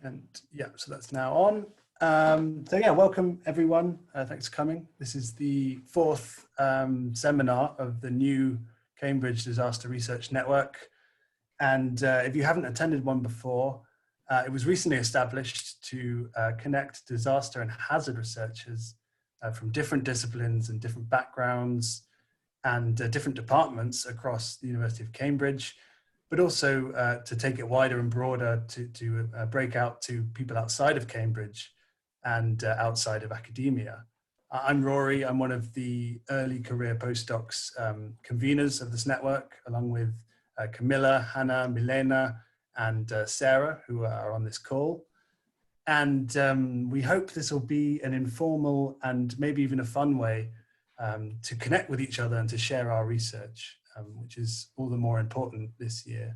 And yeah, so that's now on. So yeah, welcome everyone. Thanks for coming. This is the fourth seminar of the new Cambridge Disaster Research Network. And if you haven't attended one before, it was recently established to connect disaster and hazard researchers from different disciplines and different backgrounds and different departments across the University of Cambridge, but also to take it wider and broader to break out to people outside of Cambridge and outside of academia. I'm Rory. I'm one of the early career postdocs conveners of this network, along with Camilla, Hannah, Milena, and Sarah, who are on this call. And we hope this will be an informal and maybe even a fun way to connect with each other and to share our research, which is all the more important this year.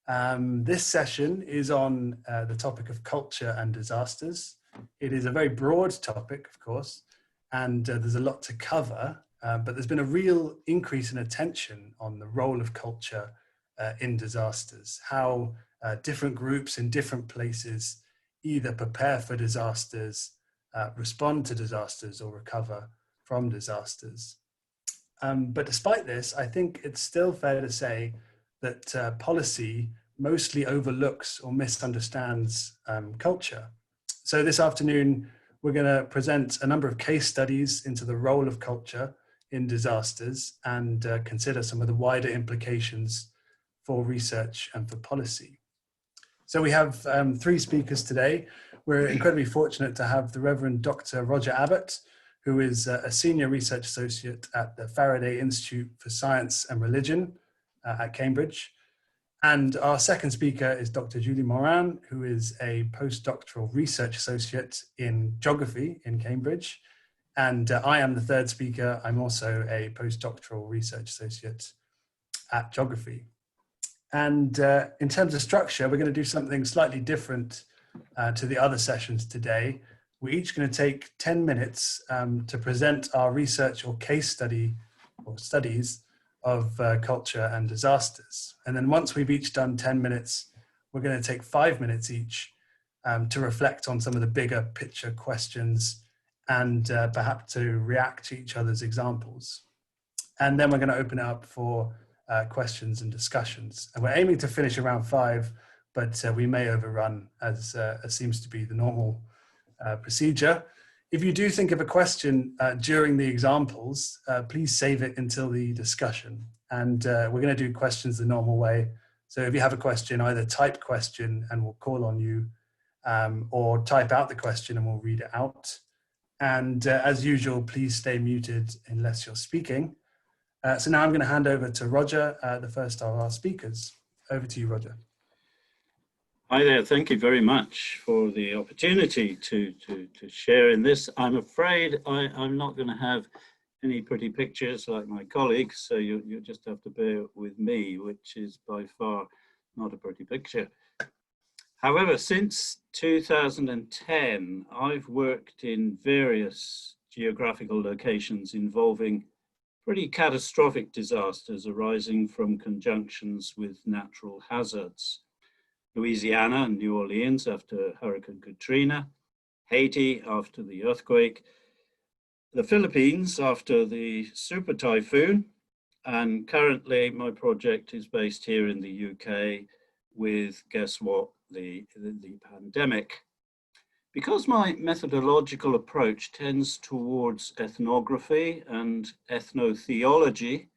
This session is on the topic of culture and disasters. It is a very broad topic, of course, and there's a lot to cover, but there's been a real increase in attention on the role of culture in disasters, how different groups in different places either prepare for disasters, respond to disasters, or recover from disasters. But despite this, I think it's still fair to say that policy mostly overlooks or misunderstands culture. So this afternoon, we're going to present a number of case studies into the role of culture in disasters and consider some of the wider implications for research and for policy. So we have three speakers today. We're incredibly fortunate to have the Reverend Dr. Roger Abbott, who is a senior research associate at the Faraday Institute for Science and Religion at Cambridge. And our second speaker is Dr. Julie Morin, who is a postdoctoral research associate in geography in Cambridge. And I am the third speaker. I'm also a postdoctoral research associate at geography. And in terms of structure, we're going to do something slightly different to the other sessions today. We're each going to take 10 minutes to present our research or case study or studies of culture and disasters. And then once we've each done 10 minutes, we're going to take 5 minutes each to reflect on some of the bigger picture questions and perhaps to react to each other's examples. And then we're going to open it up for questions and discussions. And we're aiming to finish around 5, but we may overrun as seems to be the normal procedure. If you do think of a question during the examples, please save it until the discussion. And we're going to do questions the normal way. So if you have a question, either type question and we'll call on you, or type out the question and we'll read it out. And as usual, please stay muted unless you're speaking. So now I'm going to hand over to Roger, the first of our speakers. Over to you, Roger. Hi there, thank you very much for the opportunity to share in this. I'm afraid I'm not going to have any pretty pictures like my colleagues, so you just have to bear with me, which is by far not a pretty picture. However, since 2010, I've worked in various geographical locations involving pretty catastrophic disasters arising from conjunctions with natural hazards. Louisiana and New Orleans after Hurricane Katrina, Haiti after the earthquake, the Philippines after the super typhoon, and currently my project is based here in the UK with, guess what, the pandemic. Because my methodological approach tends towards ethnography and ethnotheology,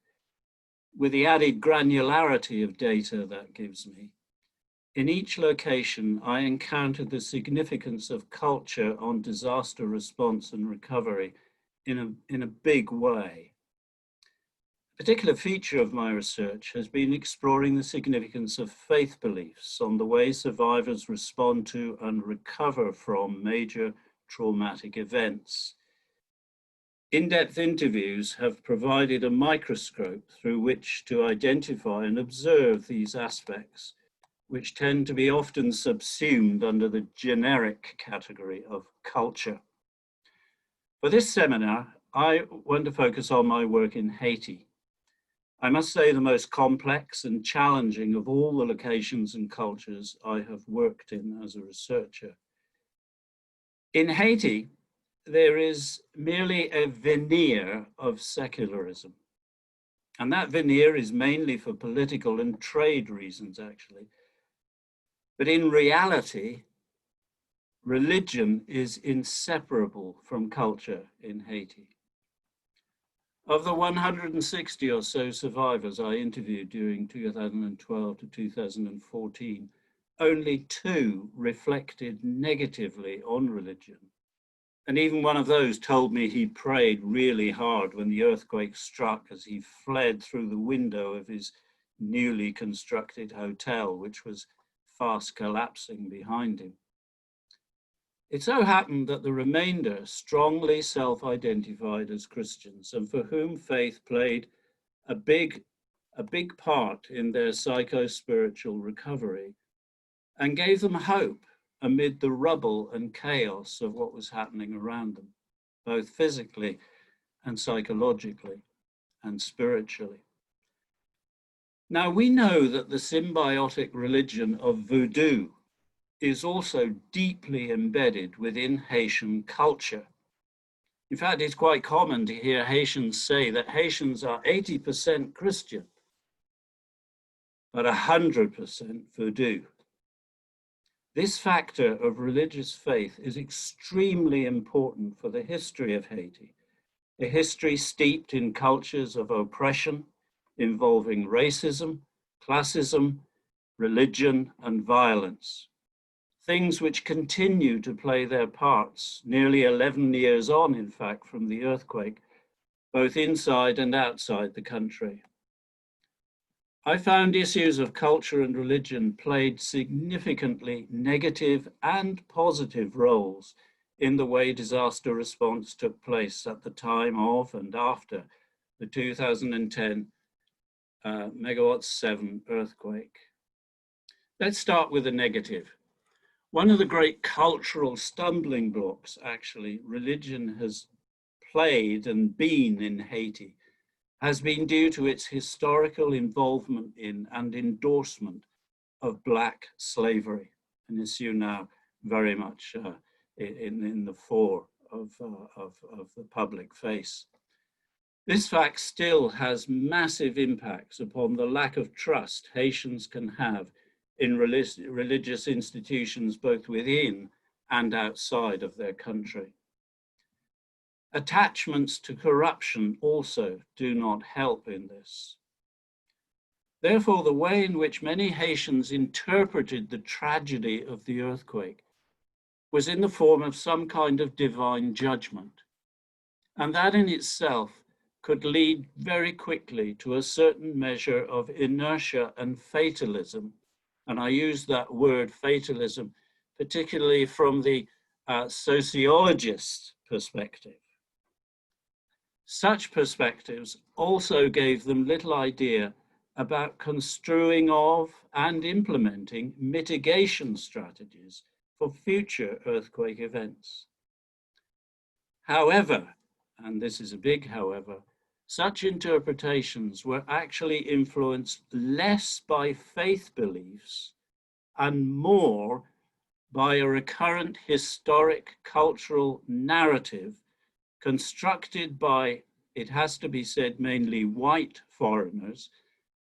with the added granularity of data that gives me, in each location, I encountered the significance of culture on disaster response and recovery in a big way. A particular feature of my research has been exploring the significance of faith beliefs on the way survivors respond to and recover from major traumatic events. In-depth interviews have provided a microscope through which to identify and observe these aspects, which tend to be often subsumed under the generic category of culture. For this seminar, I want to focus on my work in Haiti. I must say the most complex and challenging of all the locations and cultures I have worked in as a researcher. In Haiti, there is merely a veneer of secularism. And that veneer is mainly for political and trade reasons, actually. But in reality, religion is inseparable from culture in Haiti. Of the 160 or so survivors I interviewed during 2012 to 2014, only 2 reflected negatively on religion. And even one of those told me he prayed really hard when the earthquake struck as he fled through the window of his newly constructed hotel, which was fast collapsing behind him. It so happened that the remainder strongly self-identified as Christians, and for whom faith played a big part in their psycho-spiritual recovery and gave them hope amid the rubble and chaos of what was happening around them, both physically and psychologically and spiritually. Now, we know that the symbiotic religion of voodoo is also deeply embedded within Haitian culture. In fact, it's quite common to hear Haitians say that Haitians are 80% Christian, but 100% voodoo. This factor of religious faith is extremely important for the history of Haiti, a history steeped in cultures of oppression involving racism, classism, religion, and violence. Things which continue to play their parts nearly 11 years on, in fact, from the earthquake, both inside and outside the country. I found issues of culture and religion played significantly negative and positive roles in the way disaster response took place at the time of and after the 2010 megawatt 7 earthquake. Let's start with the negative. One of the great cultural stumbling blocks, actually, religion has played and been in Haiti has been due to its historical involvement in and endorsement of Black slavery, an issue now very much in the fore of the public face. This fact still has massive impacts upon the lack of trust Haitians can have in religious institutions both within and outside of their country. Attachments to corruption also do not help in this. Therefore, the way in which many Haitians interpreted the tragedy of the earthquake was in the form of some kind of divine judgment. And that in itself could lead very quickly to a certain measure of inertia and fatalism. And I use that word fatalism particularly from the sociologist's perspective. Such perspectives also gave them little idea about construing of and implementing mitigation strategies for future earthquake events. However, and this is a big however, such interpretations were actually influenced less by faith beliefs and more by a recurrent historic cultural narrative constructed by, it has to be said, mainly white foreigners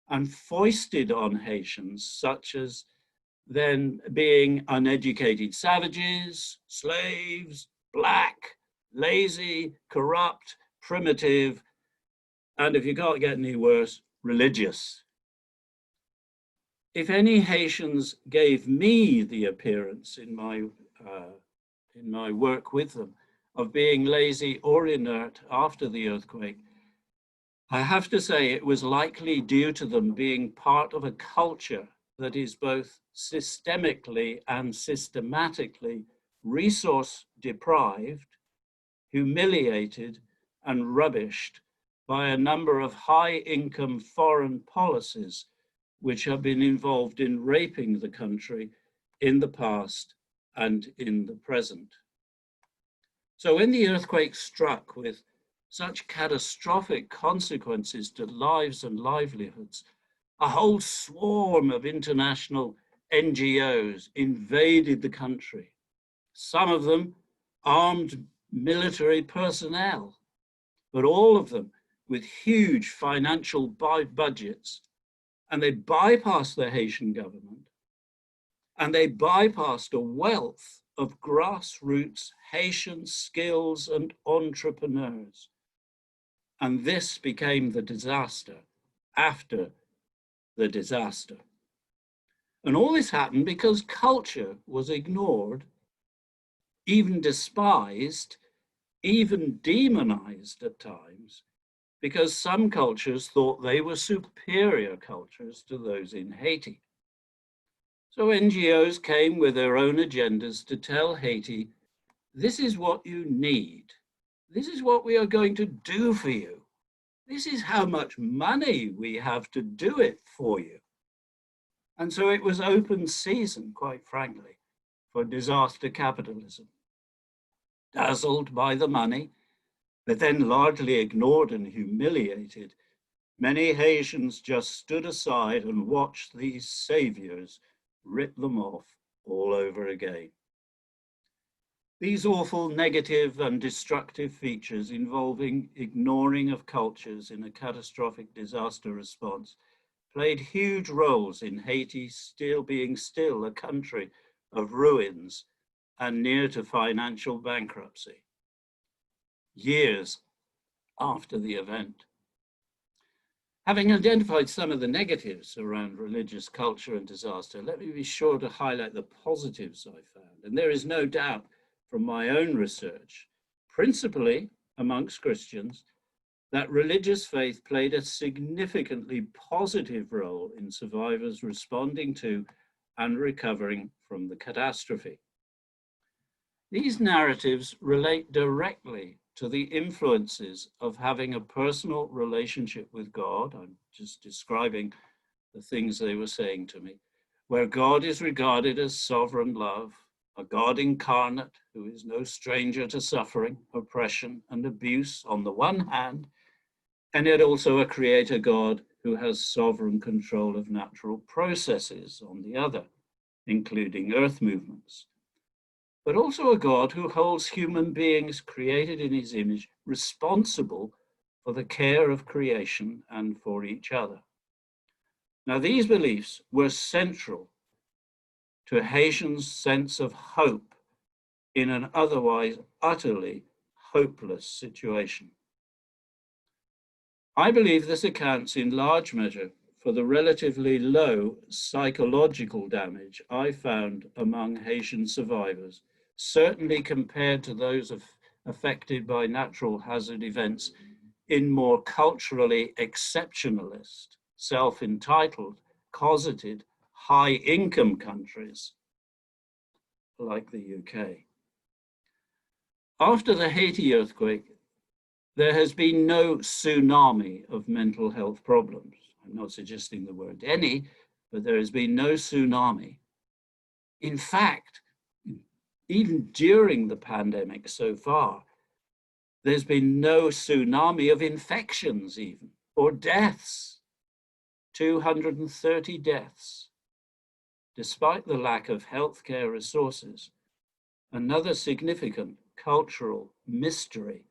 and foisted on Haitians, such as then being uneducated savages, slaves, black, lazy, corrupt, primitive, and if you can't get any worse, religious. If any Haitians gave me the appearance in my work with them of being lazy or inert after the earthquake, I have to say it was likely due to them being part of a culture that is both systemically and systematically resource deprived, humiliated, and rubbished by a number of high-income foreign policies which have been involved in raping the country in the past and in the present. So when the earthquake struck with such catastrophic consequences to lives and livelihoods, a whole swarm of international NGOs invaded the country, some of them armed military personnel, but all of them with huge financial budgets. And they bypassed the Haitian government, and they bypassed a wealth of grassroots Haitian skills and entrepreneurs. And this became the disaster after the disaster. And all this happened because culture was ignored, even despised, even demonized at times, because some cultures thought they were superior cultures to those in Haiti. So NGOs came with their own agendas to tell Haiti, this is what you need. This is what we are going to do for you. This is how much money we have to do it for you. And so it was open season, quite frankly, for disaster capitalism. Dazzled by the money, but then largely ignored and humiliated, many Haitians just stood aside and watched these saviors rip them off all over again. These awful negative and destructive features involving ignoring of cultures in a catastrophic disaster response played huge roles in Haiti being a country of ruins and near to financial bankruptcy, years after the event. Having identified some of the negatives around religious culture and disaster, let me be sure to highlight the positives I found. And there is no doubt from my own research, principally amongst Christians, that religious faith played a significantly positive role in survivors responding to and recovering from the catastrophe. These narratives relate directly to the influences of having a personal relationship with God. I'm just describing the things they were saying to me, where God is regarded as sovereign love, a God incarnate who is no stranger to suffering, oppression, and abuse on the one hand, and yet also a creator God who has sovereign control of natural processes on the other, including earth movements. But also a God who holds human beings created in his image responsible for the care of creation and for each other. Now, these beliefs were central to Haitians' sense of hope in an otherwise utterly hopeless situation. I believe this accounts in large measure for the relatively low psychological damage I found among Haitian survivors, certainly compared to those affected by natural hazard events in more culturally exceptionalist, self-entitled, cosseted, high-income countries like the UK. After the Haiti earthquake, there has been no tsunami of mental health problems. I'm not suggesting the word any, but there has been no tsunami. In fact, even during the pandemic so far, there's been no tsunami of infections even, or deaths, 230 deaths, despite the lack of healthcare resources, another significant cultural mystery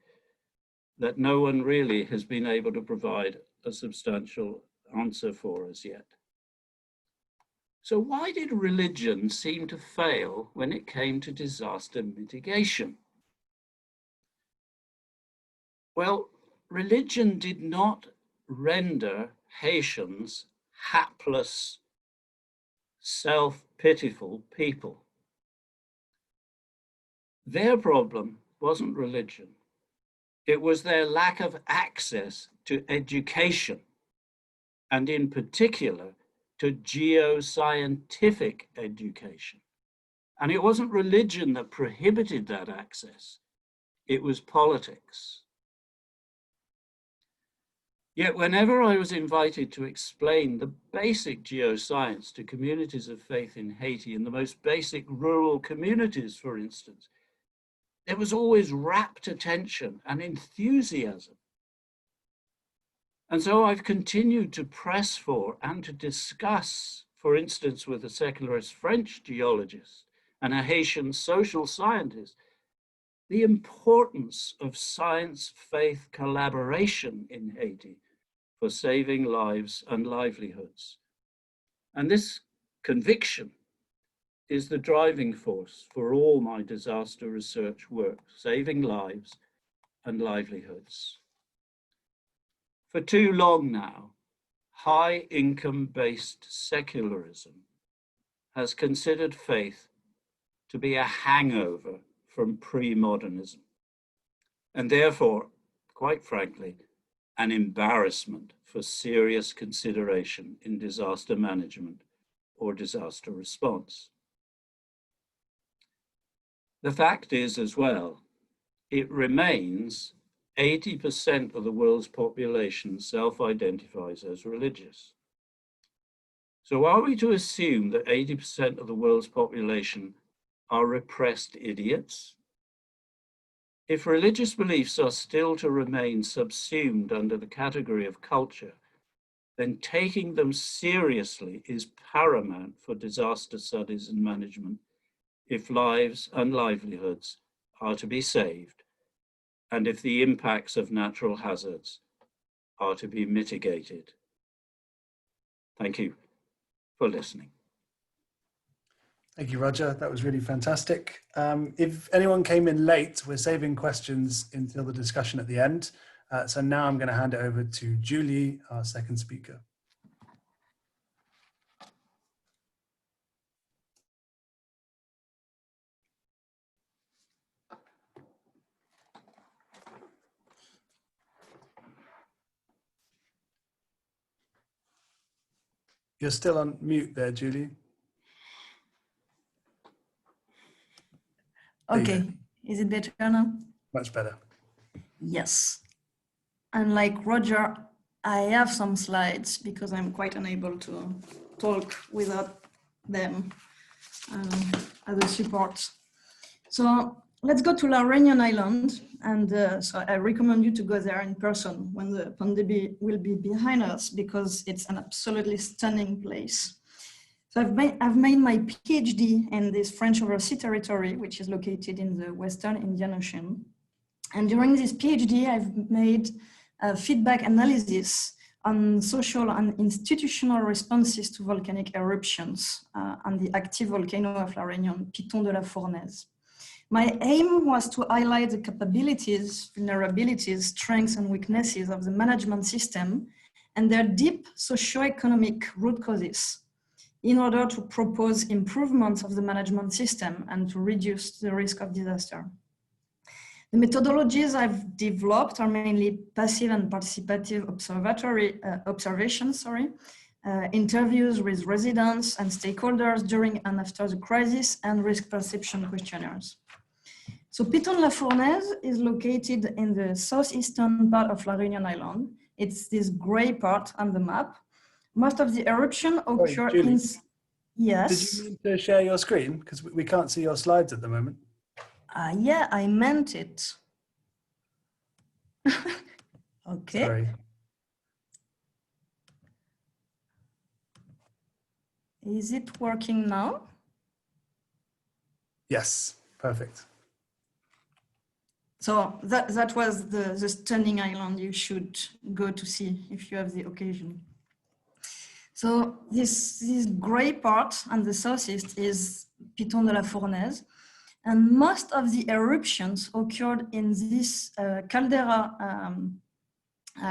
that no one really has been able to provide a substantial answer for as yet. So why did religion seem to fail when it came to disaster mitigation? Well, religion did not render Haitians hapless, self-pitiful people. Their problem wasn't religion. It was their lack of access to education, and in particular, to geoscientific education. And it wasn't religion that prohibited that access. It was politics. Yet whenever I was invited to explain the basic geoscience to communities of faith in Haiti, in the most basic rural communities, for instance, there was always rapt attention and enthusiasm. And so I've continued to press for and to discuss, for instance, with a secularist French geologist and a Haitian social scientist, the importance of science-faith collaboration in Haiti for saving lives and livelihoods. And this conviction is the driving force for all my disaster research work, saving lives and livelihoods. For too long now, high income-based secularism has considered faith to be a hangover from pre-modernism, and therefore, quite frankly, an embarrassment for serious consideration in disaster management or disaster response. The fact is as well, it remains 80% of the world's population self-identifies as religious. So are we to assume that 80% of the world's population are repressed idiots? If religious beliefs are still to remain subsumed under the category of culture, then taking them seriously is paramount for disaster studies and management if lives and livelihoods are to be saved, and if the impacts of natural hazards are to be mitigated. Thank you for listening. Thank you, Roger. That was really fantastic. If anyone came in late, we're saving questions until the discussion at the end. So now I'm going to hand it over to Julie, our second speaker. You're still on mute there, Julie. Okay, is it better now? Much better. Yes. And like Roger, I have some slides because I'm quite unable to talk without them as a support. So let's go to La Réunion Island. And so I recommend you to go there in person when the pandemic will be behind us, because it's an absolutely stunning place. So I've made my PhD in this French overseas territory, which is located in the Western Indian Ocean. And during this PhD, I've made a feedback analysis on social and institutional responses to volcanic eruptions on the active volcano of La Réunion, Piton De La Fornes. My aim was to highlight the capabilities, vulnerabilities, strengths, and weaknesses of the management system and their deep socioeconomic root causes in order to propose improvements of the management system and to reduce the risk of disaster. The methodologies I've developed are mainly passive and participative observations, interviews with residents and stakeholders during and after the crisis, and risk perception questionnaires. So Piton De La Fornes is located in the southeastern part of La Réunion Island. It's this gray part on the map. Most of the eruption occur in... Yes? Did you mean to share your screen? Because we can't see your slides at the moment. Yeah, I meant it. Okay. Sorry. Is it working now? Yes, perfect. So that was the stunning island you should go to see if you have the occasion. So this gray part on the southeast is Piton De La Fornes. And most of the eruptions occurred in this caldera,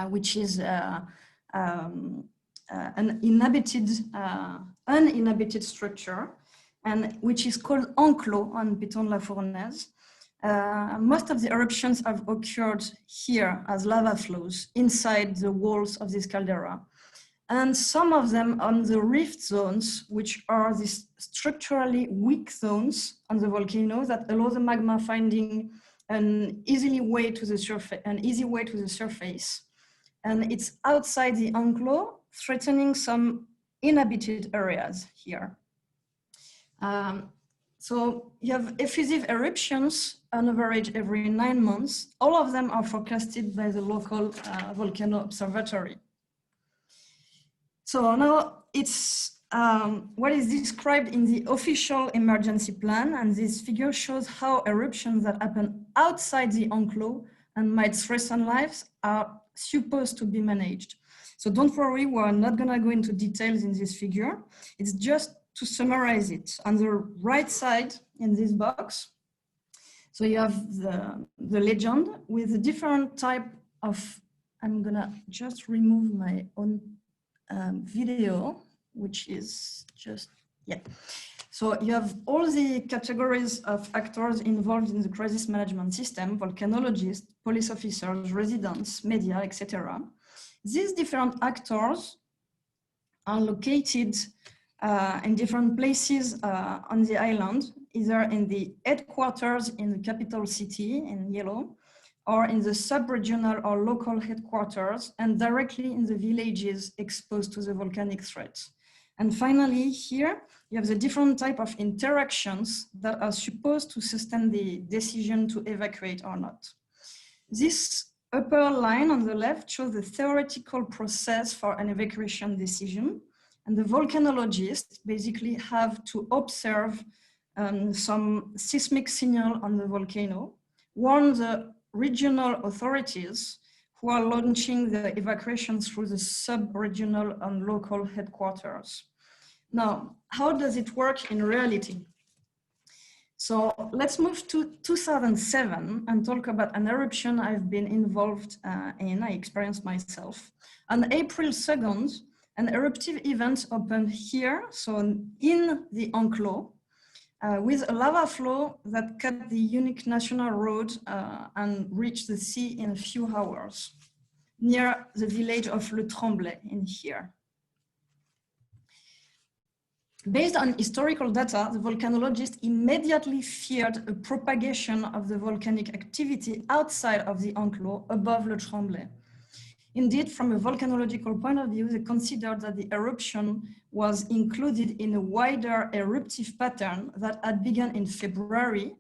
which is an uninhabited structure, and which is called enclos on Piton De La Fornes. Most of the eruptions have occurred here as lava flows inside the walls of this caldera. And some of them on the rift zones, which are these structurally weak zones on the volcano that allow the magma finding an easy way to the surface. And it's outside the enclosure, threatening some inhabited areas here. So you have effusive eruptions on average every 9 months. All of them are forecasted by the local volcano observatory. So now it's what is described in the official emergency plan, and this figure shows how eruptions that happen outside the enclave and might threaten lives are supposed to be managed. So don't worry, we're not gonna go into details in this figure. It's just to summarize it. On the right side in this box, so you have the legend with a different type of, I'm gonna just remove my own video, which is just, yeah. So you have all the categories of actors involved in the crisis management system: volcanologists, police officers, residents, media, etc. These different actors are located in different places on the island, either in the headquarters in the capital city in yellow, or in the sub-regional or local headquarters, and directly in the villages exposed to the volcanic threat. And finally, here, you have the different type of interactions that are supposed to sustain the decision to evacuate or not. This upper line on the left shows the theoretical process for an evacuation decision. And the volcanologists basically have to observe some seismic signal on the volcano, warn the regional authorities who are launching the evacuation through the sub-regional and local headquarters. Now, how does it work in reality? So let's move to 2007 and talk about an eruption I've been involved in, I experienced myself. On April 2nd, an eruptive event opened here, so in the enclave, with a lava flow that cut the unique national road and reached the sea in a few hours, near the village of Le Tremblay in here. Based on historical data, the volcanologists immediately feared a propagation of the volcanic activity outside of the enclave above Le Tremblay. Indeed, from a volcanological point of view, they considered that the eruption was included in a wider eruptive pattern that had begun in February,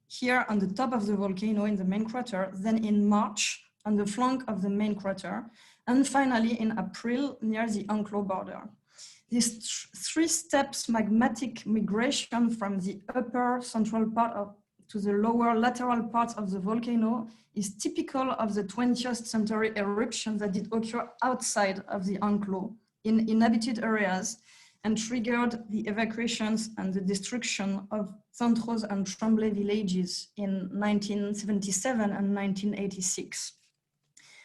here on the top of the volcano in the main crater, then in March on the flank of the main crater, and finally in April near the enclave border. This three steps magmatic migration from the upper central part to the lower lateral parts of the volcano is typical of the 20th century eruptions that did occur outside of the enclave in inhabited areas and triggered the evacuations and the destruction of Centros and Tremblay villages in 1977 and 1986.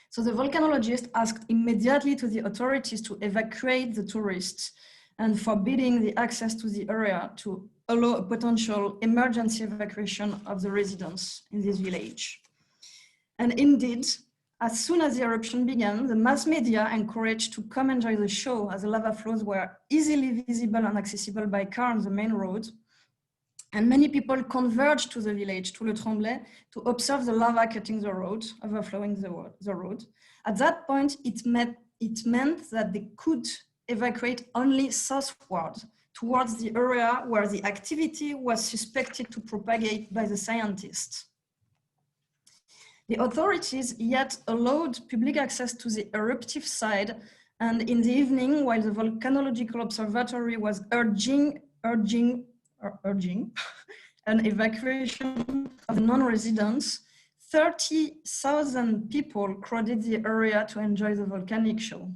So the volcanologist asked immediately to the authorities to evacuate the tourists and forbidding the access to the area to allow a potential emergency evacuation of the residents in this village. And indeed, as soon as the eruption began, the mass media encouraged to come enjoy the show as the lava flows were easily visible and accessible by car on the main road. And many people converged to the village, to Le Tremblay, to observe the lava cutting the road, overflowing the road. At that point, it meant that they could evacuate only southward, towards the area where the activity was suspected to propagate by the scientists. The authorities yet allowed public access to the eruptive side, and in the evening, while the volcanological observatory was urging an evacuation of non-residents, 30,000 people crowded the area to enjoy the volcanic show.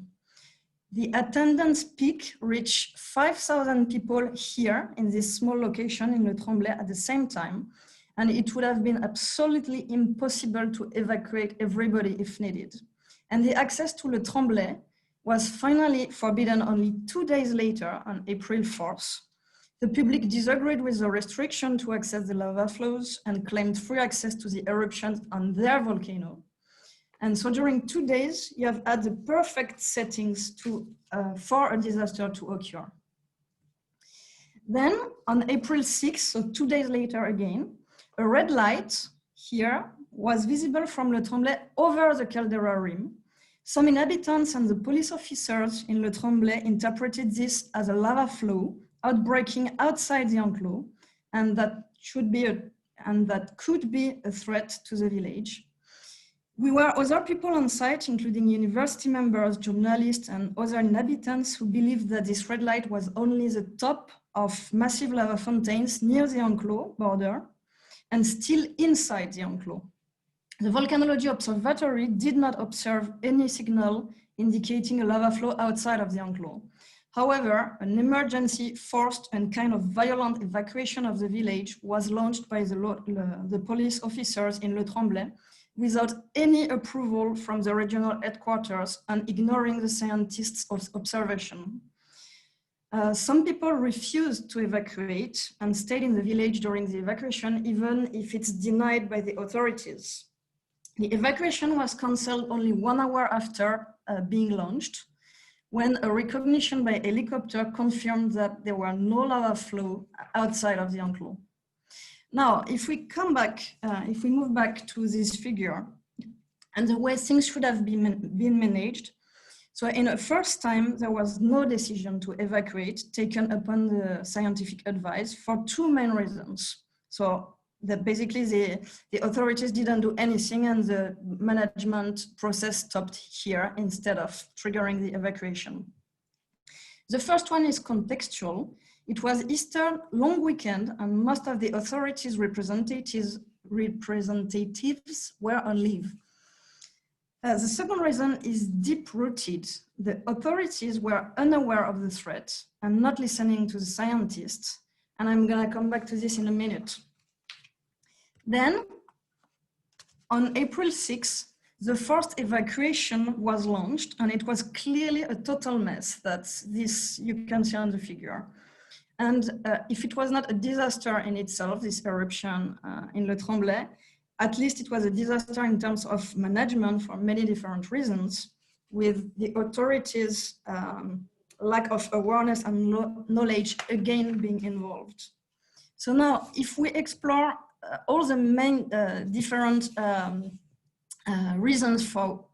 The attendance peak reached 5,000 people here in this small location in Le Tremblay at the same time, and it would have been absolutely impossible to evacuate everybody if needed. And the access to Le Tremblay was finally forbidden only 2 days later on April 4th. The public disagreed with the restriction to access the lava flows and claimed free access to the eruptions on their volcano. And so during 2 days, you have had the perfect settings for a disaster to occur. Then on April 6th, so 2 days later again, a red light here was visible from Le Tremblay over the caldera rim. Some inhabitants and the police officers in Le Tremblay interpreted this as a lava flow outbreaking outside the enclave, and that could be a threat to the village. We were other people on site, including university members, journalists, and other inhabitants who believed that this red light was only the top of massive lava fountains near the enclosure border and still inside the enclosure. The Volcanology Observatory did not observe any signal indicating a lava flow outside of the enclosure. However, an emergency, forced and kind of violent evacuation of the village was launched by the police officers in Le Tremblay without any approval from the regional headquarters and ignoring the scientists' observation. Some people refused to evacuate and stayed in the village during the evacuation, even if it's denied by the authorities. The evacuation was cancelled only 1 hour after being launched, when a recognition by helicopter confirmed that there were no lava flow outside of the enclosure. Now, if we come back, if we move back to this figure and the way things should have been managed. So in the first time, there was no decision to evacuate taken upon the scientific advice for two main reasons. So that basically the authorities didn't do anything and the management process stopped here instead of triggering the evacuation. The first one is contextual. It was Easter long weekend and most of the authorities' representatives were on leave. The second reason is deep-rooted. The authorities were unaware of the threat and not listening to the scientists. And I'm gonna come back to this in a minute. Then, on April 6th, the first evacuation was launched and it was clearly a total mess. That's this, you can see on the figure. And if it was not a disaster in itself, this eruption in Le Tremblay, at least it was a disaster in terms of management for many different reasons, with the authorities' lack of awareness and knowledge again being involved. So now, if we explore all the main different reasons for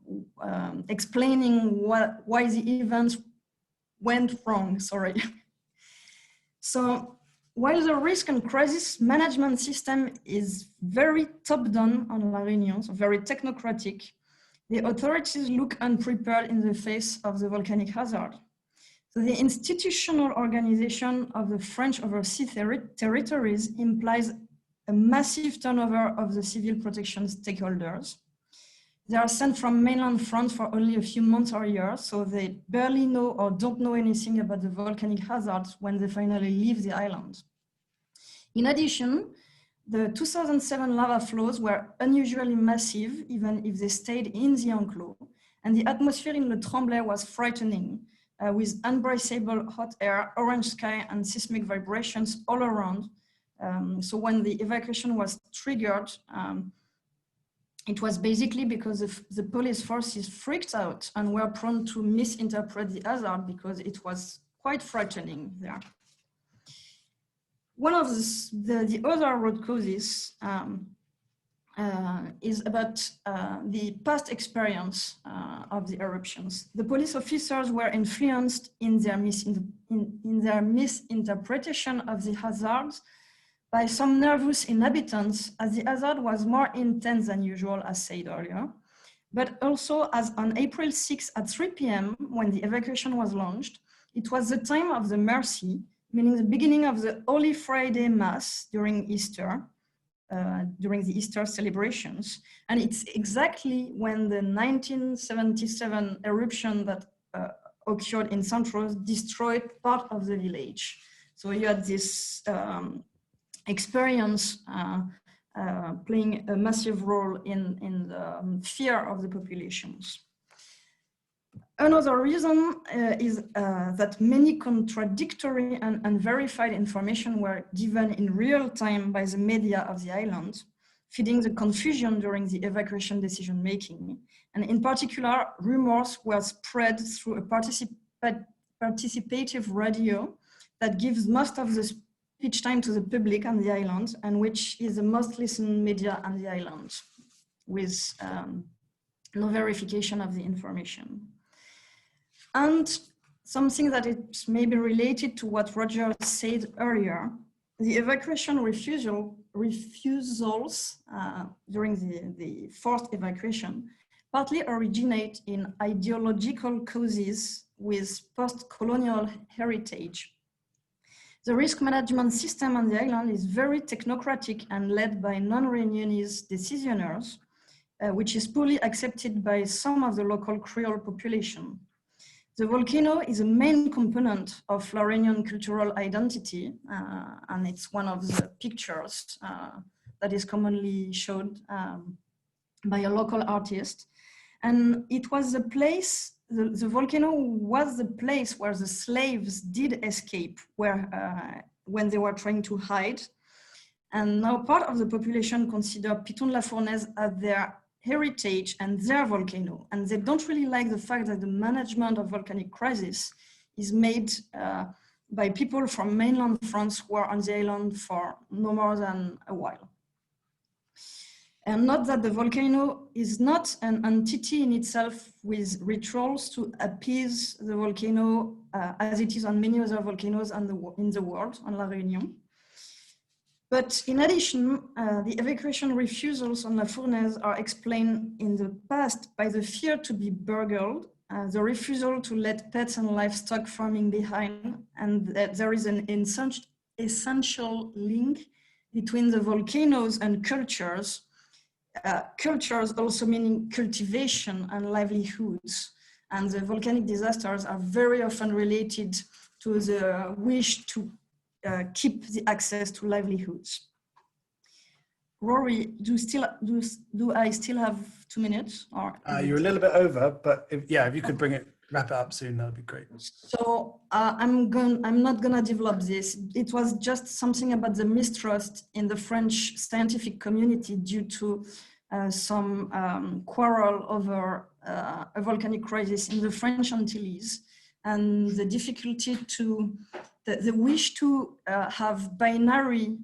explaining why the events went wrong, sorry. So while the risk and crisis management system is very top-down on La Réunion, so very technocratic, the authorities look unprepared in the face of the volcanic hazard. So the institutional organization of the French overseas territories implies a massive turnover of the civil protection stakeholders. They are sent from mainland France for only a few months or years, so they barely know or don't know anything about the volcanic hazards when they finally leave the island. In addition, the 2007 lava flows were unusually massive, even if they stayed in the enclosure, and the atmosphere in Le Tremblay was frightening, with unbraceable hot air, orange sky, and seismic vibrations all around. So when the evacuation was triggered, it was basically because the police forces freaked out and were prone to misinterpret the hazard because it was quite frightening there. One of the other root causes is about the past experience of the eruptions. The police officers were influenced in their misinterpretation of the hazards by some nervous inhabitants, as the hazard was more intense than usual, as said earlier, but also as on April 6 at 3 p.m., when the evacuation was launched, it was the time of the Mercy, meaning the beginning of the Holy Friday Mass during Easter, during the Easter celebrations. And it's exactly when the 1977 eruption that occurred in Centros destroyed part of the village. So you had this experience playing a massive role in the fear of the populations. Another reason is that many contradictory and unverified information were given in real time by the media of the island, feeding the confusion during the evacuation decision making. And in particular, rumors were spread through a participative radio that gives most of the speech time to the public on the island, and which is the most listened media on the island, with no verification of the information. And something that is maybe related to what Roger said earlier, the evacuation refusals during the forced evacuation partly originate in ideological causes with post-colonial heritage. The risk management system on the island is very technocratic and led by non-Reunionese decisioners, which is poorly accepted by some of the local Creole population. The volcano is a main component of La Réunion cultural identity, and it's one of the pictures that is commonly showed by a local artist. And it was the place, the volcano was the place where the slaves did escape, when they were trying to hide. And now part of the population consider Piton De La Fornes as their heritage and their volcano. And they don't really like the fact that the management of volcanic crisis is made by people from mainland France who are on the island for no more than a while. And note that the volcano is not an entity in itself with rituals to appease the volcano as it is on many other volcanoes in the world, on La Réunion. But in addition, the evacuation refusals on La Fournaise are explained in the past by the fear to be burgled, the refusal to let pets and livestock farming behind, and that there is an essential link between the volcanoes and cultures. Cultures also meaning cultivation and livelihoods. And the volcanic disasters are very often related to the wish to keep the access to livelihoods. Rory, do I still have 2 minutes? Or you're a little bit over, but if you could wrap it up soon, that'd be great. So I'm not gonna develop this. It was just something about the mistrust in the French scientific community due to some quarrel over a volcanic crisis in the French Antilles, and the difficulty the wish to have binary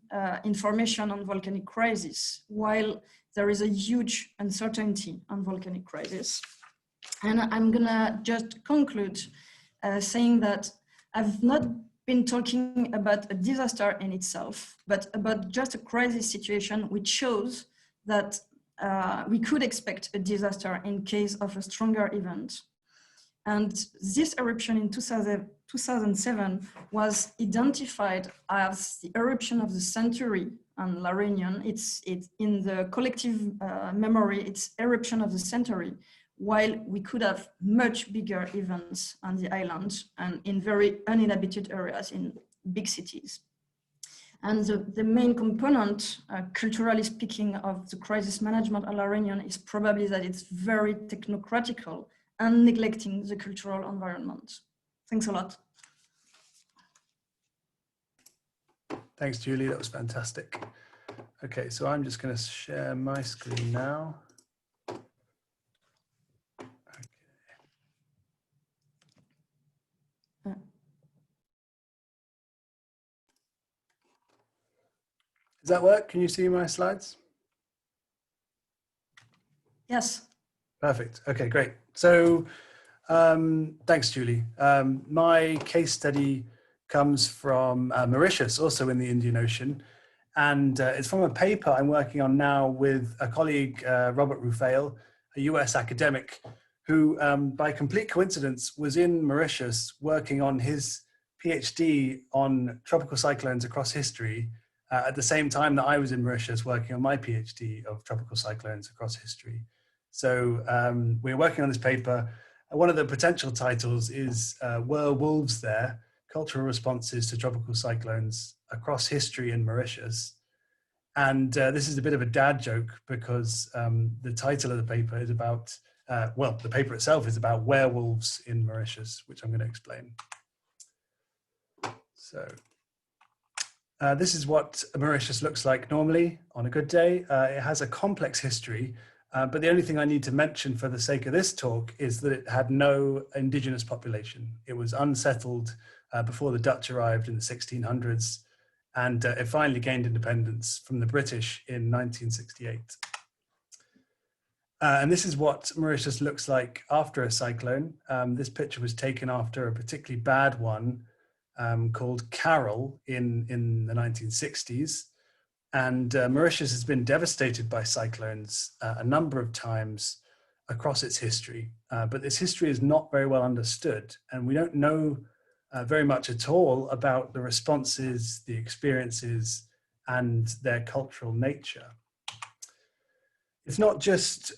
information on volcanic crisis, while there is a huge uncertainty on volcanic crisis. And I'm gonna just conclude saying that I've not been talking about a disaster in itself, but about just a crisis situation which shows that we could expect a disaster in case of a stronger event. And this eruption in 2007 was identified as the eruption of the century on La Réunion. It's in the collective memory, it's eruption of the century, while we could have much bigger events on the island and in very uninhabited areas in big cities. And the main component, culturally speaking, of the crisis management on La Réunion is probably that it's very technocratical and neglecting the cultural environment. Thanks a lot. Thanks, Julie, that was fantastic. Okay, so I'm just going to share my screen now. Does that work? Can you see my slides? Yes. Perfect. Okay, great. So thanks, Julie. My case study comes from Mauritius, also in the Indian Ocean. And it's from a paper I'm working on now with a colleague, Robert Rufail, a US academic, who by complete coincidence was in Mauritius working on his PhD on tropical cyclones across history at the same time that I was in Mauritius working on my PhD of tropical cyclones across history. So we're working on this paper. One of the potential titles is Were Wolves There? Cultural Responses to Tropical Cyclones Across History in Mauritius. And this is a bit of a dad joke because the title of the paper is about, the paper itself is about werewolves in Mauritius, which I'm going to explain. So this is what Mauritius looks like normally on a good day. It has a complex history, but the only thing I need to mention for the sake of this talk is that it had no indigenous population. It was unsettled before the Dutch arrived in the 1600s, and it finally gained independence from the British in 1968. And this is what Mauritius looks like after a cyclone. This picture was taken after a particularly bad one called Carol in the 1960s. And Mauritius has been devastated by cyclones a number of times across its history. But this history is not very well understood. And we don't know very much at all about the responses, the experiences, and their cultural nature. It's not just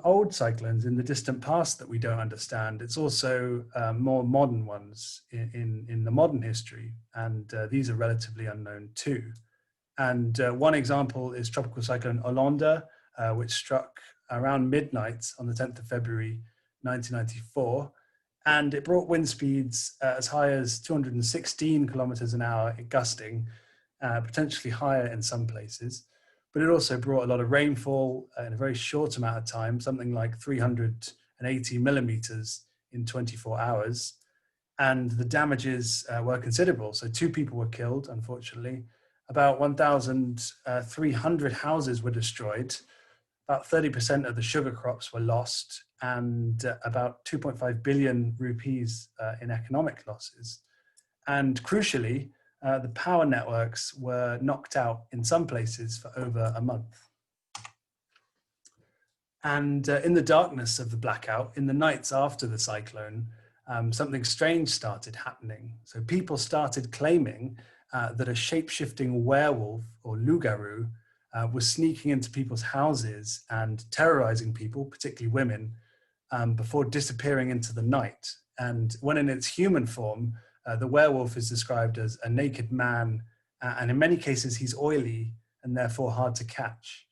old cyclones in the distant past that we don't understand. It's also more modern ones in the modern history. And these are relatively unknown too. And one example is Tropical Cyclone Olonda, which struck around midnight on the 10th of February, 1994. And it brought wind speeds as high as 216 kilometers an hour, gusting, potentially higher in some places. But it also brought a lot of rainfall in a very short amount of time, something like 380 millimeters in 24 hours. And the damages were considerable. So 2 people were killed, unfortunately. About 1,300 houses were destroyed. About 30% of the sugar crops were lost, and about 2.5 billion rupees in economic losses. And crucially, the power networks were knocked out in some places for over a month. And in the darkness of the blackout, in the nights after the cyclone, something strange started happening. So people started claiming that a shape-shifting werewolf, or loup-garou, was sneaking into people's houses and terrorizing people, particularly women, before disappearing into the night. And when in its human form, the werewolf is described as a naked man, and in many cases he's oily and therefore hard to catch.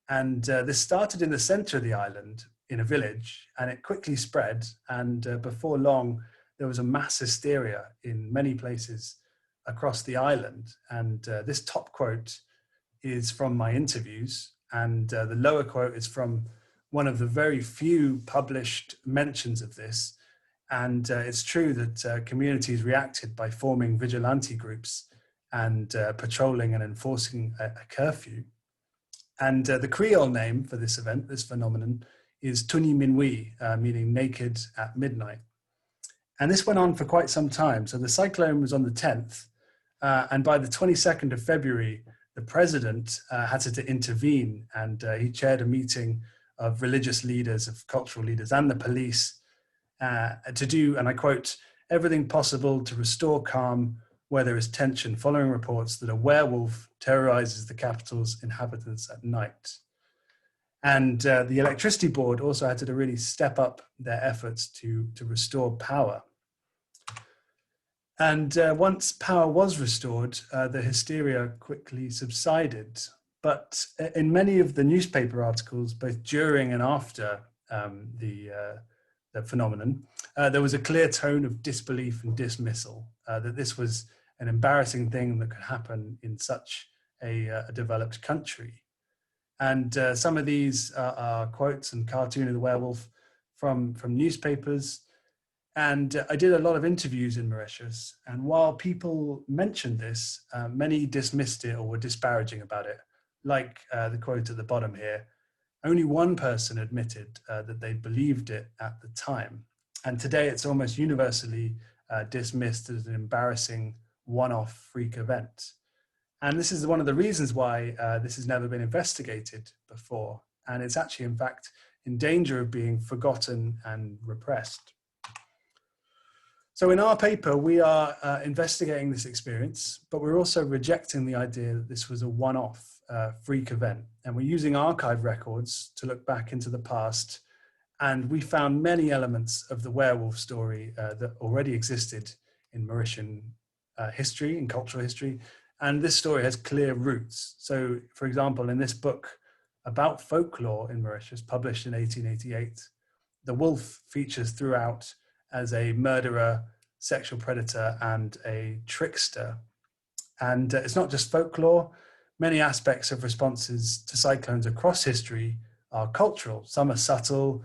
And this started in the center of the island in a village, and it quickly spread, and before long there was a mass hysteria in many places across the island. And this top quote is from my interviews, and the lower quote is from one of the very few published mentions of this. And it's true that communities reacted by forming vigilante groups and patrolling and enforcing a curfew. And the Creole name for this event, this phenomenon, is Tuni Minuit, meaning naked at midnight. And this went on for quite some time. So the cyclone was on the 10th, and by the 22nd of February, the president had to intervene, and he chaired a meeting of religious leaders, of cultural leaders, and the police to do, and I quote, everything possible to restore calm where there is tension, following reports that a werewolf terrorizes the capital's inhabitants at night. And the electricity board also had to really step up their efforts to restore power. And once power was restored, the hysteria quickly subsided. But in many of the newspaper articles, both during and after the phenomenon, there was a clear tone of disbelief and dismissal, that this was an embarrassing thing that could happen in such a developed country. And some of these are quotes and cartoon of the werewolf from newspapers. And I did a lot of interviews in Mauritius. And while people mentioned this, many dismissed it or were disparaging about it, like the quote at the bottom here. Only one person admitted that they believed it at the time. And today it's almost universally dismissed as an embarrassing one-off freak event. And this is one of the reasons why this has never been investigated before. And it's actually, in fact, in danger of being forgotten and repressed. So in our paper, we are investigating this experience, but we're also rejecting the idea that this was a one-off freak event. And we're using archive records to look back into the past. And we found many elements of the werewolf story that already existed in Mauritian history and cultural history. And this story has clear roots. So, for example, in this book about folklore in Mauritius, published in 1888, the wolf features throughout as a murderer, sexual predator, and a trickster. And it's not just folklore. Many aspects of responses to cyclones across history are cultural. Some are subtle,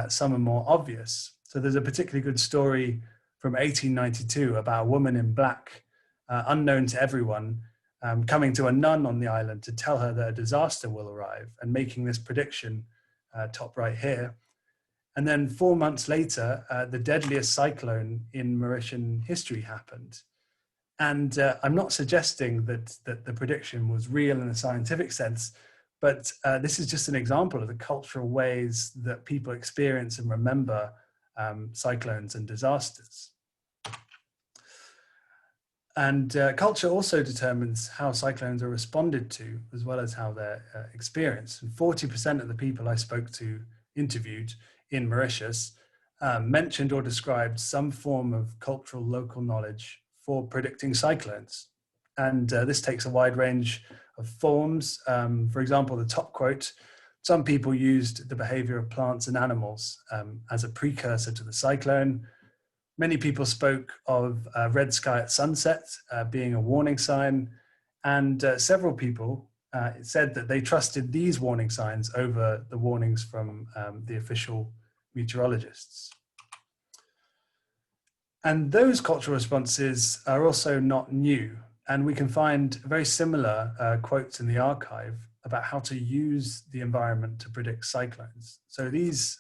some are more obvious. So there's a particularly good story from 1892 about a woman in black, unknown to everyone, coming to a nun on the island to tell her that a disaster will arrive, and making this prediction, top right here. And then 4 months later, the deadliest cyclone in Mauritian history happened. And I'm not suggesting that the prediction was real in a scientific sense, but this is just an example of the cultural ways that people experience and remember cyclones and disasters. And culture also determines how cyclones are responded to, as well as how they're experienced. And 40% of the people I spoke to, interviewed in Mauritius, mentioned or described some form of cultural local knowledge for predicting cyclones. And this takes a wide range of forms. For example, the top quote, some people used the behavior of plants and animals as a precursor to the cyclone. Many people spoke of red sky at sunset being a warning sign, and several people said that they trusted these warning signs over the warnings from the official meteorologists. And those cultural responses are also not new, and we can find very similar quotes in the archive about how to use the environment to predict cyclones. So these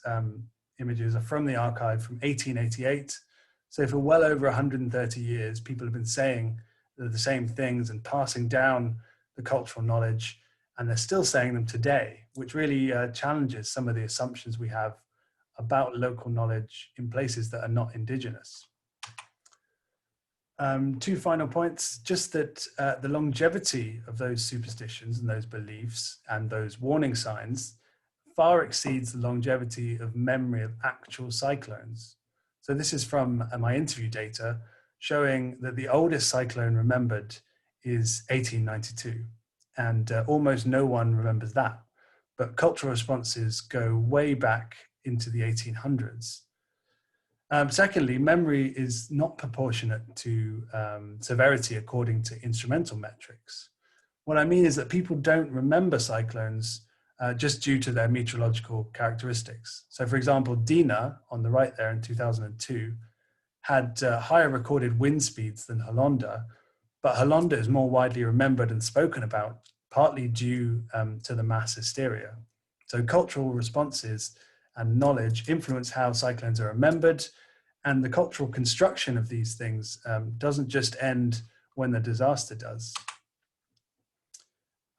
images are from the archive from 1888. So for well over 130 years, people have been saying the same things and passing down the cultural knowledge, and they're still saying them today, which really challenges some of the assumptions we have about local knowledge in places that are not indigenous. Two final points, just that the longevity of those superstitions and those beliefs and those warning signs far exceeds the longevity of memory of actual cyclones. So this is from my interview data showing that the oldest cyclone remembered is 1892, and almost no one remembers that. But cultural responses go way back into the 1800s. Secondly, memory is not proportionate to severity according to instrumental metrics. What I mean is that people don't remember cyclones just due to their meteorological characteristics. So for example, Dina on the right there in 2002 had higher recorded wind speeds than Holanda, but Holanda is more widely remembered and spoken about, partly due to the mass hysteria. So cultural responses and knowledge influence how cyclones are remembered, and the cultural construction of these things doesn't just end when the disaster does.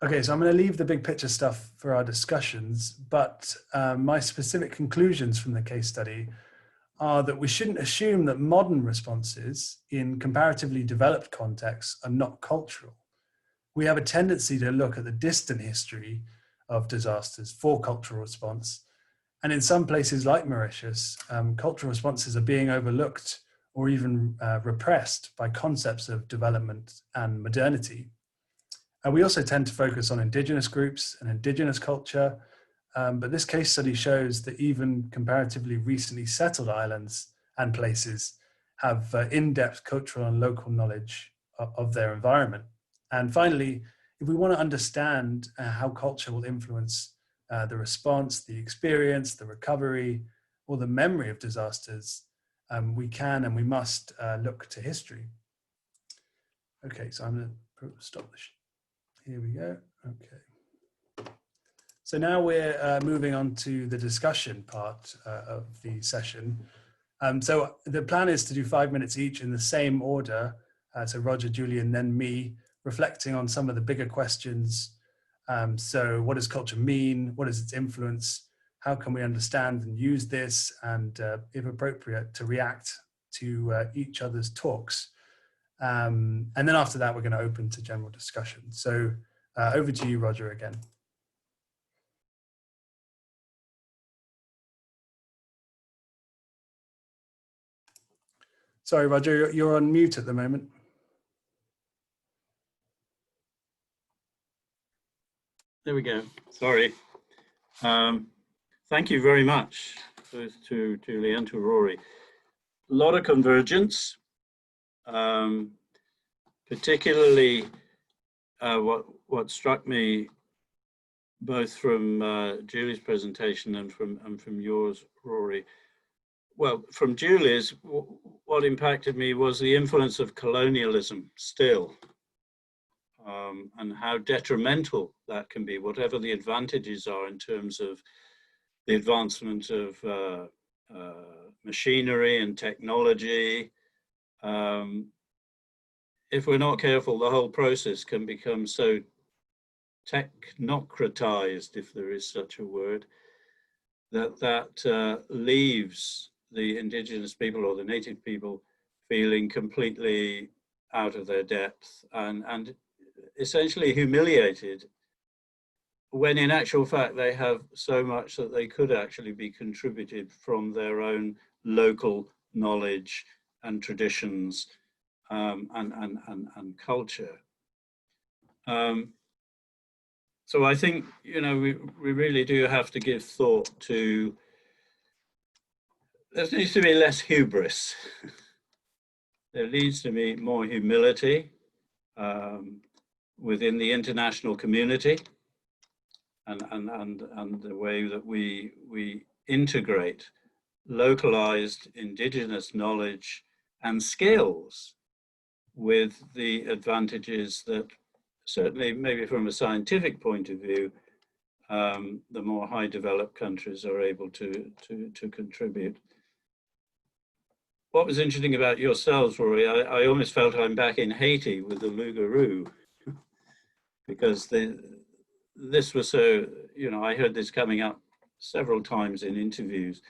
Okay, so I'm going to leave the big picture stuff for our discussions, but my specific conclusions from the case study are that we shouldn't assume that modern responses in comparatively developed contexts are not cultural. We have a tendency to look at the distant history of disasters for cultural response. And in some places like Mauritius, cultural responses are being overlooked or even repressed by concepts of development and modernity. And we also tend to focus on indigenous groups and indigenous culture, but this case study shows that even comparatively recently settled islands and places have in-depth cultural and local knowledge of their environment. And finally, if we want to understand how culture will influence the response, the experience, the recovery, or the memory of disasters, we can and we must look to history. Okay, so I'm going to stop this. Here we go. Okay. So now we're moving on to the discussion part of the session. So the plan is to do 5 minutes each in the same order. So Roger, Julian, then me, reflecting on some of the bigger questions. So what does culture mean? What is its influence? How can we understand and use this? And if appropriate, to react to each other's talks. And then after that, we're going to open to general discussion. So over to you, Roger, again. Sorry, Roger, you're on mute at the moment. There we go. Sorry. Thank you very much, both to Julie and to Rory. A lot of convergence, particularly what struck me both from Julie's presentation and from yours, Rory. Well, from Julie's, what impacted me was the influence of colonialism still. And how detrimental that can be, whatever the advantages are in terms of the advancement of machinery and technology. if we're not careful, the whole process can become so technocratized, if there is such a word, that leaves the indigenous people or the native people feeling completely out of their depth and essentially humiliated, when in actual fact they have so much that they could actually be contributed from their own local knowledge and traditions and culture. So I think, you know, we really do have to give thought to, there needs to be less hubris. There needs to be more humility within the international community and the way that we integrate localized indigenous knowledge and skills with the advantages that certainly maybe from a scientific point of view, the more high developed countries are able to contribute. What was interesting about yourselves, Rory, I almost felt I'm back in Haiti with the Loup-garou, because this was so, you know, I heard this coming up several times in interviews.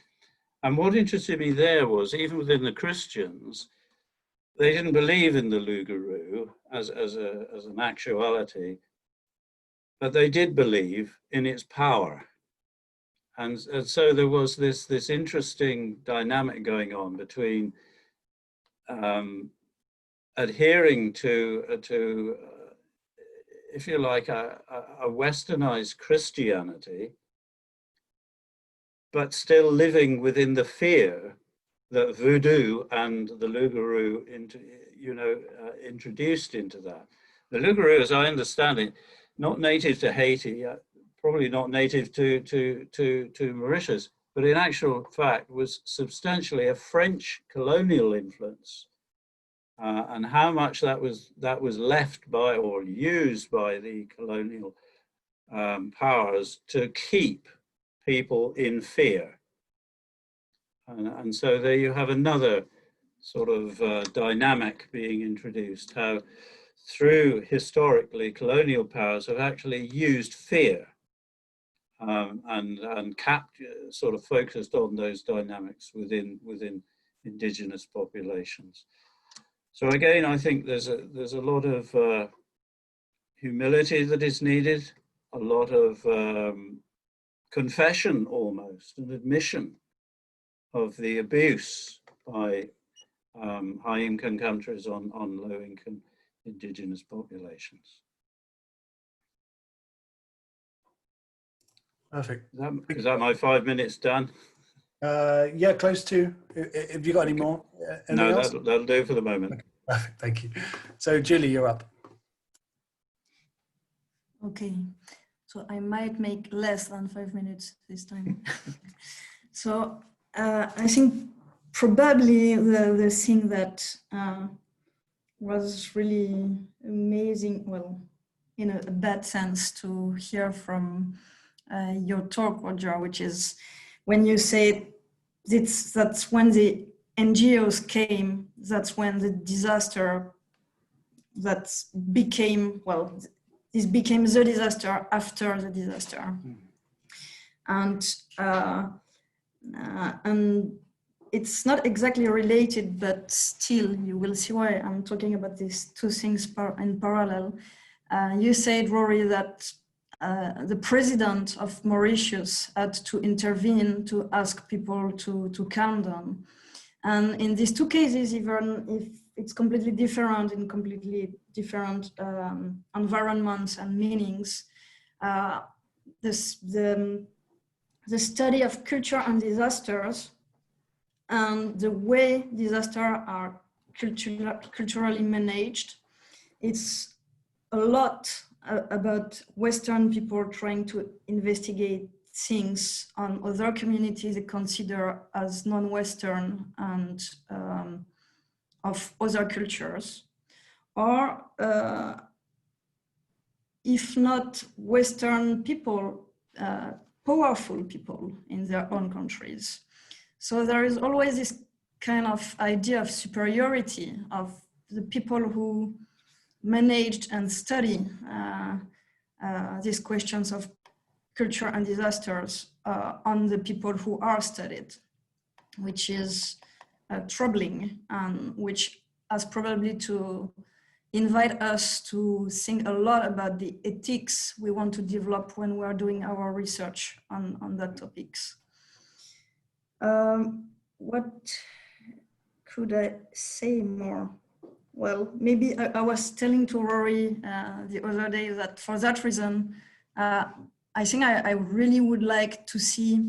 And what interested me there was, even within the Christians, they didn't believe in the Loup-garou as an actuality, but they did believe in its power. And so there was this interesting dynamic going on between adhering to if you like, a westernized Christianity, but still living within the fear that voodoo and the Loup-garou introduced into that. The Loup-garou, as I understand it, not native to Haiti, probably not native to Mauritius, but in actual fact was substantially a French colonial influence. And how much that was left by or used by the colonial powers to keep people in fear. And so there you have another sort of dynamic being introduced, how through historically colonial powers have actually used fear and sort of focused on those dynamics within indigenous populations. So again, I think there's a lot of humility that is needed, a lot of confession almost, an admission of the abuse by high-income countries on low-income indigenous populations. Perfect. Is that my 5 minutes done? Yeah, close to. Have you got any more? No, that'll do for the moment. Okay. Perfect, thank you. So Julie, you're up. Okay, so I might make less than 5 minutes this time. So I think probably the thing that was really amazing, well, in a bad sense, to hear from your talk, Roger, which is when you say that's when the NGOs came, that's when the disaster that became, well, this became the disaster after the disaster. Mm. And it's not exactly related, but still you will see why I'm talking about these two things in parallel. You said, Rory, that the president of Mauritius had to intervene to ask people to calm down. And in these two cases, even if it's completely different in completely different environments and meanings, the study of culture and disasters and the way disasters are culturally managed, it's a lot about Western people trying to investigate things on other communities they consider as non-Western and of other cultures, or if not Western people, powerful people in their own countries. So there is always this kind of idea of superiority of the people who manage and study these questions of culture and disasters on the people who are studied, which is troubling and which has probably to invite us to think a lot about the ethics we want to develop when we are doing our research on that topics. What could I say more? Well, maybe I was telling to Rory the other day that for that reason, I think I really would like to see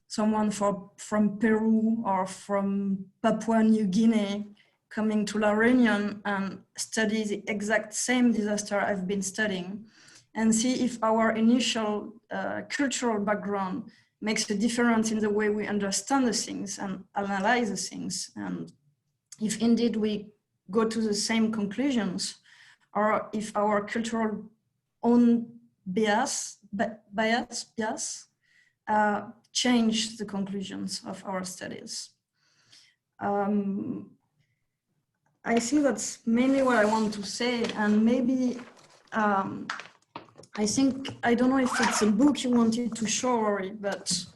someone from Peru or from Papua New Guinea coming to La Réunion and study the exact same disaster I've been studying and see if our initial cultural background makes a difference in the way we understand the things and analyze the things. And if indeed we go to the same conclusions, or if our cultural own bias change the conclusions of our studies. I think that's mainly what I want to say, and maybe I don't know if it's a book you wanted to show, Rory, but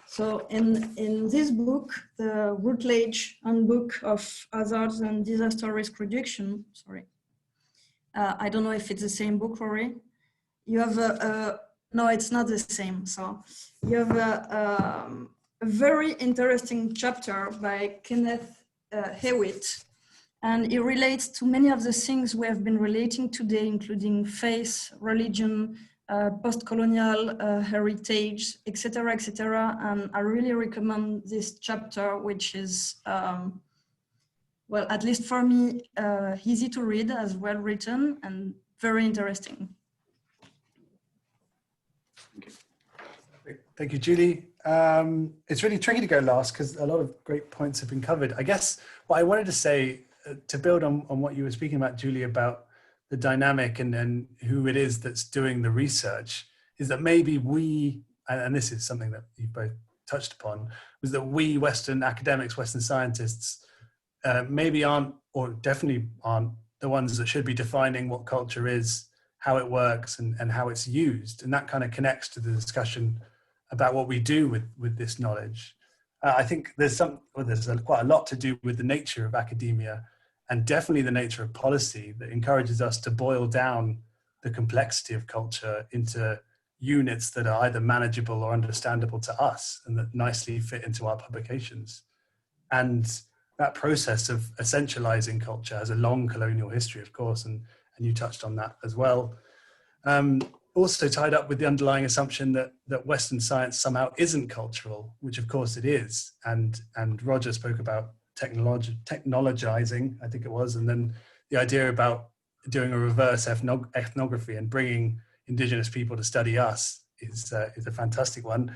so in this book, the Routledge Handbook of Hazards and Disaster Risk Reduction, I don't know if it's the same book, Rory. You have no, it's not the same. So you have a very interesting chapter by Kenneth Hewitt, and it relates to many of the things we have been relating today, including faith, religion, post-colonial heritage, etc., etc. And I really recommend this chapter, which is, well, at least for me, easy to read, as well written, and very interesting. Thank you, Julie. It's really tricky to go last because a lot of great points have been covered. I guess what I wanted to say, to build on what you were speaking about, Julie, about the dynamic and who it is that's doing the research, is that maybe we, and this is something that you both touched upon, was that we Western academics, Western scientists, maybe aren't, or definitely aren't, the ones that should be defining what culture is, how it works, and how it's used. And that kind of connects to the discussion about what we do with this knowledge. I think there's quite a lot to do with the nature of academia, and definitely the nature of policy that encourages us to boil down the complexity of culture into units that are either manageable or understandable to us and that nicely fit into our publications. And that process of essentializing culture has a long colonial history, of course, and you touched on that as well. Also tied up with the underlying assumption that Western science somehow isn't cultural, which of course it is. And Roger spoke about technologizing, I think it was, and then the idea about doing a reverse ethnography and bringing indigenous people to study us is a fantastic one.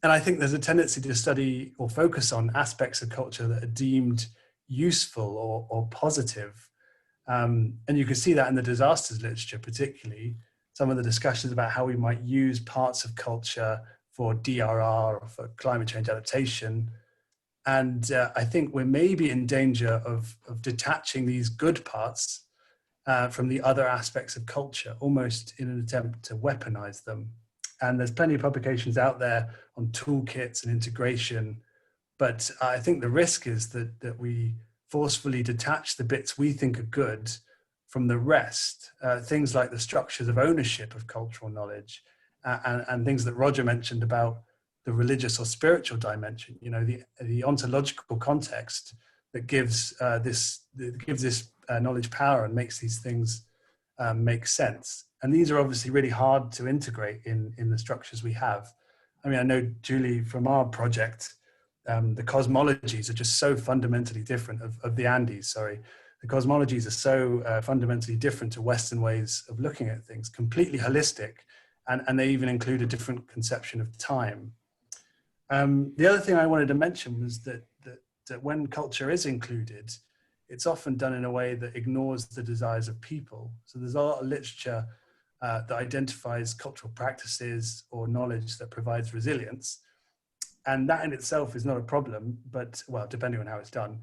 And I think there's a tendency to study or focus on aspects of culture that are deemed useful or positive. And you can see that in the disasters literature, particularly some of the discussions about how we might use parts of culture for DRR or for climate change adaptation. And I think we're maybe in danger of detaching these good parts from the other aspects of culture, almost in an attempt to weaponize them. And there's plenty of publications out there on toolkits and integration, but I think the risk is that we forcefully detach the bits we think are good from the rest, things like the structures of ownership of cultural knowledge, and things that Roger mentioned about the religious or spiritual dimension, you know, the ontological context that gives this knowledge power and makes these things make sense. And these are obviously really hard to integrate in the structures we have. I mean, I know, Julie, from our project, the cosmologies are just so fundamentally different of the Andes, sorry. The cosmologies are so fundamentally different to Western ways of looking at things, completely holistic, and they even include a different conception of time. The other thing I wanted to mention was that when culture is included, it's often done in a way that ignores the desires of people. So there's a lot of literature that identifies cultural practices or knowledge that provides resilience. And that in itself is not a problem, but, well, depending on how it's done.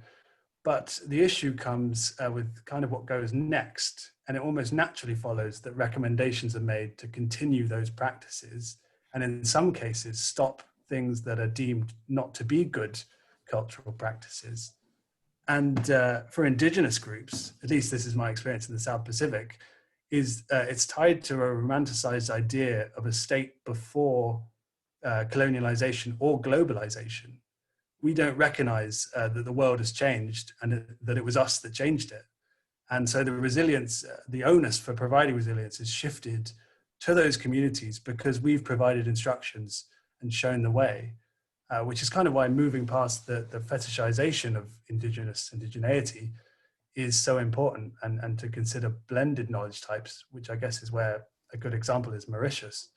But the issue comes with kind of what goes next. And it almost naturally follows that recommendations are made to continue those practices, and in some cases stop things that are deemed not to be good cultural practices. And for indigenous groups, at least this is my experience in the South Pacific, is it's tied to a romanticized idea of a state before colonialization or globalization. We don't recognize that the world has changed and that it was us that changed it. And so the resilience, the onus for providing resilience is shifted to those communities because we've provided instructions and shown the way, which is kind of why moving past the fetishization of indigeneity is so important, and to consider blended knowledge types, which I guess is where a good example is Mauritius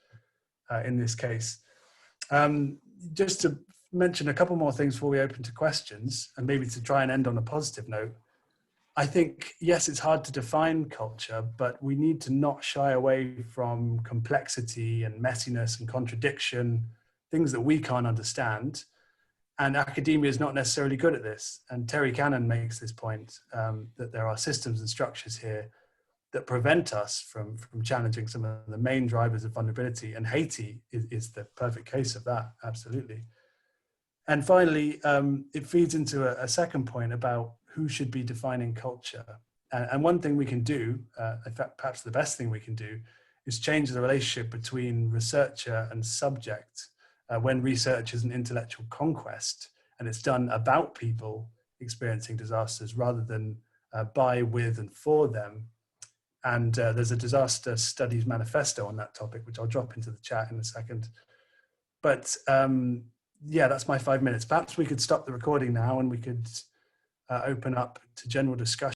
in this case. Just to mention a couple more things before we open to questions, and maybe to try and end on a positive note. I think, yes, it's hard to define culture, but we need to not shy away from complexity and messiness and contradiction, things that we can't understand. And academia is not necessarily good at this. And Terry Cannon makes this point, that there are systems and structures here that prevent us from challenging some of the main drivers of vulnerability. And Haiti is the perfect case of that, absolutely. And finally, it feeds into a second point about who should be defining culture. And one thing we can do, in fact, perhaps the best thing we can do, is change the relationship between researcher and subject when research is an intellectual conquest and it's done about people experiencing disasters rather than by, with, and for them. And there's a disaster studies manifesto on that topic, which I'll drop into the chat in a second. But yeah, that's my 5 minutes. Perhaps we could stop the recording now and we could open up to general discussion.